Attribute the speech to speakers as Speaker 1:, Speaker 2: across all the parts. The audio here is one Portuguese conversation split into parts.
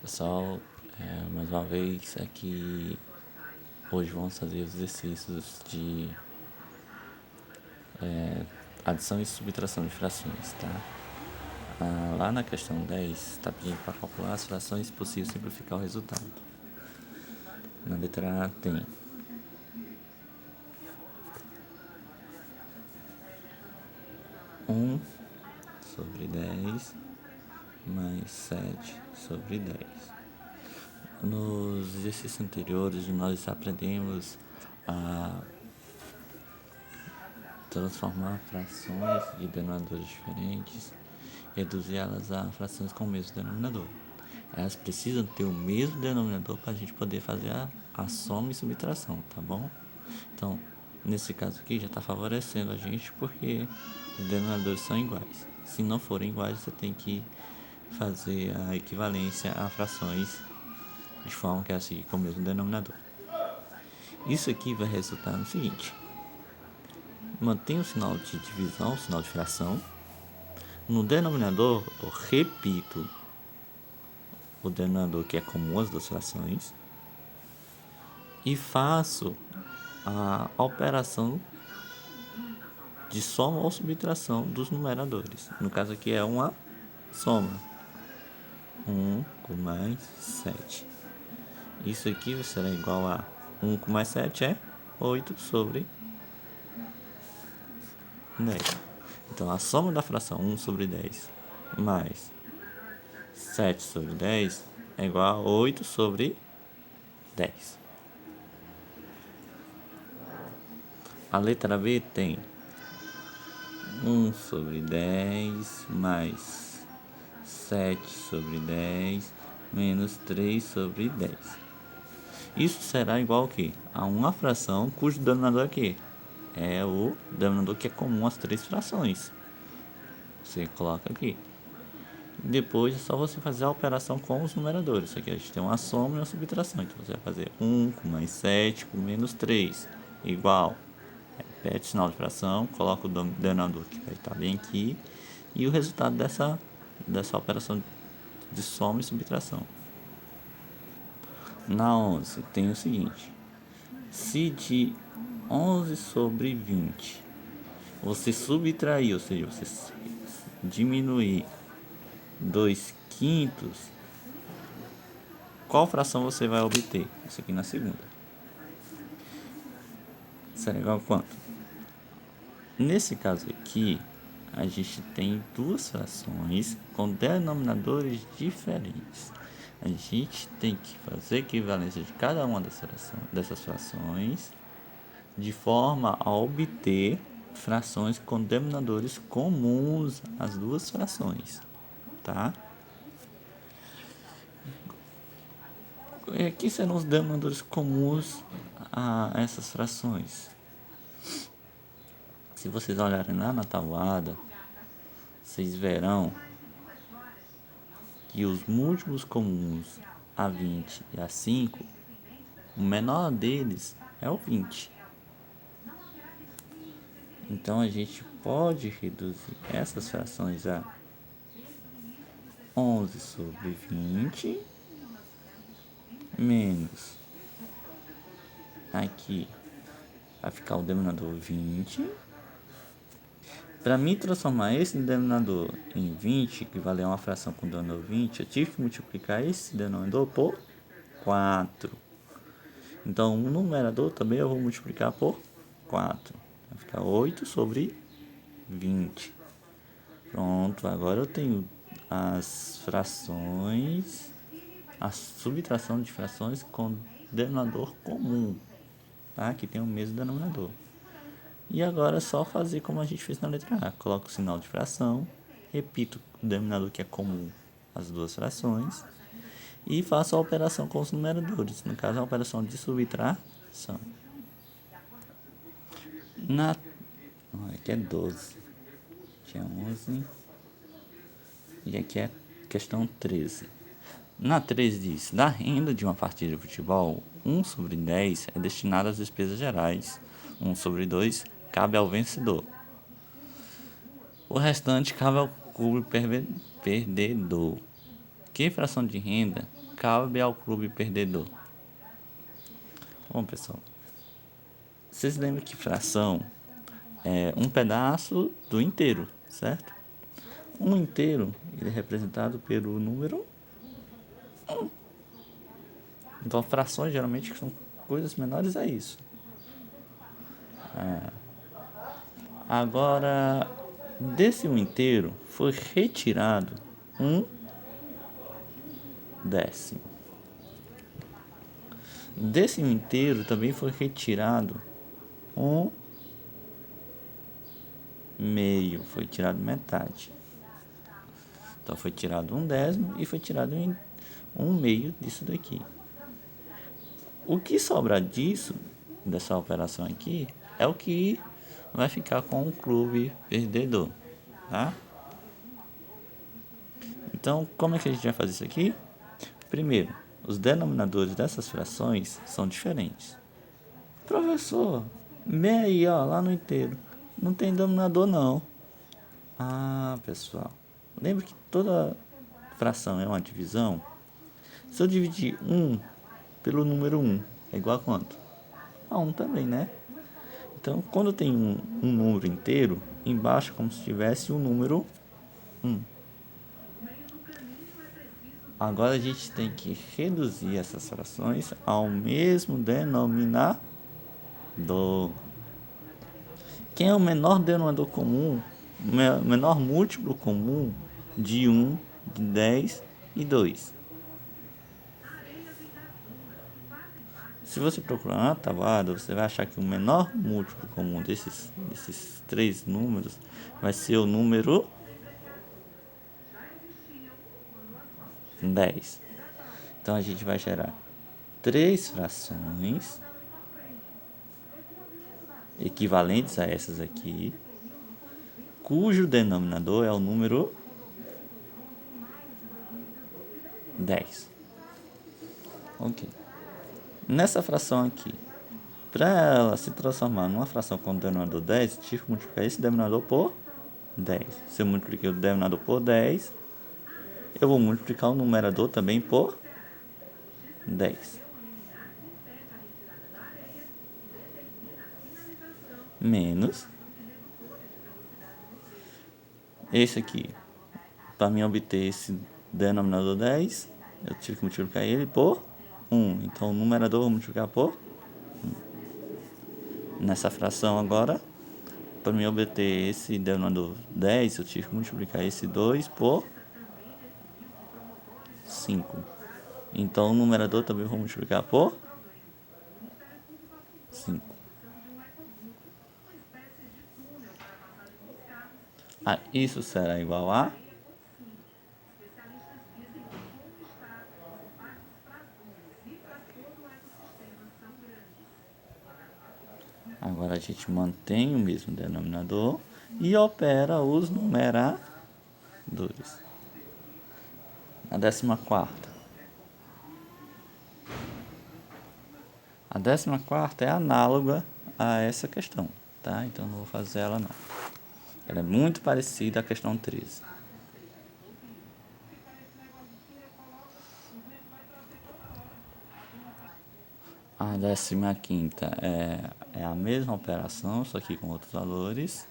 Speaker 1: Pessoal, mais uma vez aqui hoje vamos fazer os exercícios de adição e subtração de frações, tá? Lá na questão 10 está pedindo para calcular as frações possíveis simplificar o resultado. Na letra A tem 1 sobre 10 mais 7 sobre 10. Nos exercícios anteriores nós aprendemos a transformar frações de denominadores diferentes, reduzir elas a frações com o mesmo denominador. Elas precisam ter o mesmo denominador para a gente poder fazer a soma e subtração, tá bom? Então, nesse caso aqui já está favorecendo a gente porque os denominadores são iguais. Se não forem iguais, você tem que fazer a equivalência a frações de forma que elas fiquem com o mesmo denominador. Isso aqui vai resultar no seguinte: mantém o sinal de divisão, o sinal de fração. No denominador, eu repito o denominador que é comum às duas frações e faço a operação de soma ou subtração dos numeradores. No caso aqui é uma soma. 1 com mais 7. Isso aqui será igual a 1 com mais 7 é 8 sobre 10. Então, a soma da fração 1 sobre 10 mais 7 sobre 10 é igual a 8 sobre 10. A letra B tem 1 sobre 10 mais 7 sobre 10 menos 3 sobre 10. Isso será igual a quê? A uma fração cujo denominador aqui é o denominador que é comum às três frações. Você coloca aqui. Depois é só você fazer a operação com os numeradores. Aqui a gente tem uma soma e uma subtração. Então você vai fazer 1 com mais 7 com menos 3 igual. Repete o sinal de fração, coloca o denominador que vai estar bem aqui. E o resultado dessa operação de soma e subtração. Na 11 tem o seguinte: se de 11 sobre 20 você subtrair, ou seja, você diminuir 2 quintos, qual fração você vai obter? Isso aqui na segunda. Será igual a quanto? Nesse caso aqui, a gente tem duas frações com denominadores diferentes. A gente tem que fazer a equivalência de cada uma dessas frações de forma a obter frações com denominadores comuns às duas frações, tá? Aqui serão os denominadores comuns a essas frações. Se vocês olharem lá na tabuada, vocês verão que os múltiplos comuns a 20 e a 5, o menor deles é o 20. Então a gente pode reduzir essas frações a 11 sobre 20 menos aqui vai ficar o denominador 20. Para mim transformar esse denominador em 20, que vale uma fração com denominador 20, eu tive que multiplicar esse denominador por 4. Então, o numerador também eu vou multiplicar por 4. Vai ficar 8 sobre 20. Pronto, agora eu tenho as frações, a subtração de frações com denominador comum, tá? Que tem o mesmo denominador. E agora é só fazer como a gente fez na letra A. Coloco o sinal de fração, repito o denominador que é comum às duas frações e faço a operação com os numeradores. No caso, a operação de subtração. Aqui é 12. Aqui é 11. E aqui é questão 13. Na 13 diz: da renda de uma partida de futebol, 1 sobre 10 é destinado às despesas gerais, 1 sobre 2 cabe ao vencedor. O restante cabe ao clube perdedor. Que fração de renda cabe ao clube perdedor? Bom, pessoal, vocês lembram que fração é um pedaço do inteiro, certo? Um inteiro ele é representado pelo número 1. Então, frações geralmente são coisas menores a isso. Agora, desse 1 inteiro foi retirado 1/10. Desse 1 inteiro também foi retirado 1/2, foi tirado metade. Então foi tirado 1/10 e foi tirado 1/2 disso daqui. O que sobrar disso, dessa operação aqui, é o que vai ficar com o clube perdedor, tá? Então, como é que a gente vai fazer isso aqui? Primeiro, os denominadores dessas frações são diferentes. Professor, vê aí, ó, lá no inteiro, não tem denominador não. Ah, pessoal, lembra que toda fração é uma divisão? Se eu dividir 1 pelo número 1, é igual a quanto? A 1 também, né? Então, quando tem um número inteiro, embaixo é como se tivesse o número 1. Agora a gente tem que reduzir essas frações ao mesmo denominador. Quem é o menor denominador comum, o menor múltiplo comum de 1, de 10 e 2? Se você procurar uma tabuada, você vai achar que o menor múltiplo comum desses três números vai ser o número 10. Então a gente vai gerar três frações equivalentes a essas aqui, cujo denominador é o número 10. Ok. Nessa fração aqui, para ela se transformar numa fração com denominador 10, eu tive que multiplicar esse denominador por 10. Se eu multipliquei o denominador por 10, eu vou multiplicar o numerador também por 10. Menos esse aqui. Para mim obter esse denominador 10, eu tive que multiplicar ele por 1. Então o numerador eu vou multiplicar por 1. Nessa fração agora, para mim obter esse denominador 10, eu tive que multiplicar esse 2 por 5. Então o numerador também vou multiplicar por 5. Isso será igual a... Agora a gente mantém o mesmo denominador e opera os numeradores. A 14ª. A 14ª é análoga a essa questão, tá? Então não vou fazer ela não. Ela é muito parecida à questão 13. A 15ª é a mesma operação, só que com outros valores.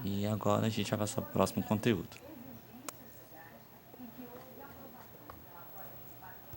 Speaker 1: E agora a gente vai passar para o próximo conteúdo.